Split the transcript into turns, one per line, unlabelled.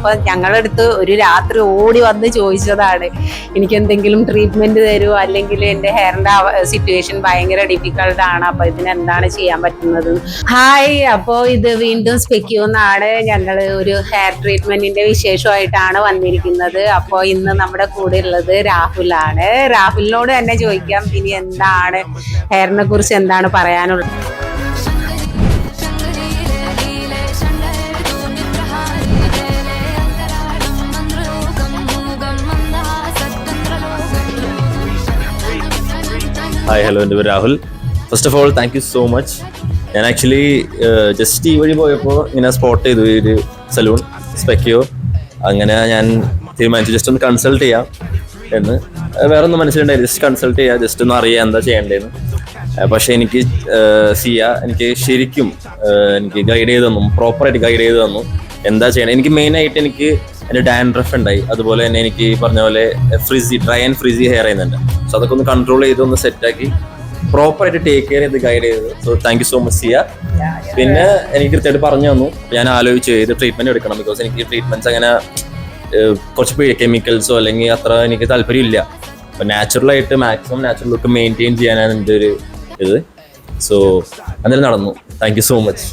അപ്പൊ ഞങ്ങളടുത്ത് ഒരു രാത്രി ഓടി വന്ന് ചോദിച്ചതാണ് എനിക്ക് എന്തെങ്കിലും ട്രീറ്റ്മെന്റ് തരുമോ, അല്ലെങ്കിൽ എന്റെ ഹെയറിന്റെ സിറ്റുവേഷൻ ഭയങ്കര ഡിഫിക്കൽട്ട് അപ്പൊ ഇതിനെന്താണ് ചെയ്യാൻ പറ്റുന്നത്. ഹായ്, അപ്പോ ഇത് വീണ്ടും സ്പെക്യൂന്നാണ്. ഞങ്ങൾ ഒരു ഹെയർ ട്രീറ്റ്മെന്റിന്റെ വിശേഷമായിട്ടാണ് വന്നിരിക്കുന്നത്. അപ്പോൾ ഇന്ന് നമ്മുടെ കൂടെ ഉള്ളത് രാഹുലാണ്. രാഹുലിനോട് തന്നെ ചോദിക്കാം ഇനി എന്താണ് ഹെയറിനെ കുറിച്ച് എന്താണ് പറയാനുള്ളത്.
ഹായ്, ഹലോ, എൻ്റെ പേര് Rahul. First of all thank you so much. ഞാൻ ആക്ച്വലി ജസ്റ്റ് ഈ വഴി പോയപ്പോൾ ഇങ്ങനെ സ്പോട്ട് ചെയ്തു ഈ ഒരു സലൂൺ സ്പെക്യോ. അങ്ങനെ ഞാൻ തീരുമാനിച്ചു ജസ്റ്റ് ഒന്ന് കൺസൾട്ട് ചെയ്യാം എന്ന്. വേറെ ഒന്നും മനസ്സിലുണ്ടായില്ല, ജസ്റ്റ് കൺസൾട്ട് ചെയ്യുക, ജസ്റ്റ് ഒന്ന് അറിയാം എന്താ ചെയ്യേണ്ടതെന്ന്. പക്ഷേ എനിക്ക് എനിക്ക് ശരിക്കും എനിക്ക് ഗൈഡ് ചെയ്ത് തന്നു, പ്രോപ്പറായിട്ട് ഗൈഡ് ചെയ്ത് തന്നു എന്താ ചെയ്യണം. എനിക്ക് മെയിനായിട്ട് എനിക്ക് എൻ്റെ ഡാൻഡ്രഫ് ഉണ്ടായി, അതുപോലെ തന്നെ എനിക്ക് പറഞ്ഞ പോലെ ഡ്രൈ ആൻഡ് ഫ്രിസി ഹെയർ ചെയ്യുന്നുണ്ട്. സോ അതൊക്കെ ഒന്ന് കൺട്രോൾ ചെയ്ത് ഒന്ന് സെറ്റാക്കി പ്രോപ്പറായിട്ട് ടേക്ക് കെയർ ചെയ്ത് ഗൈഡ് ചെയ്തത്. So thank you so much Siya. പിന്നെ എനിക്ക് കൃത്യമായിട്ട് പറഞ്ഞു തന്നു, ഞാൻ ആലോചിച്ച് ഏത് ട്രീറ്റ്മെൻറ്റ് എടുക്കണം. ബിക്കോസ് എനിക്ക് ട്രീറ്റ്മെൻറ്റ്സ് അങ്ങനെ കുറച്ച് കെമിക്കൽസോ അല്ലെങ്കിൽ അത്ര എനിക്ക് താല്പര്യമില്ല. അപ്പോൾ നാച്ചുറലായിട്ട് മാക്സിമം നാച്ചുറൽ ലുക്ക് മെയിൻറ്റെയിൻ ചെയ്യാനാണ് എൻ്റെ ഒരു ഇത്. സോ എന്തായാലും നടന്നു. Thank you so much.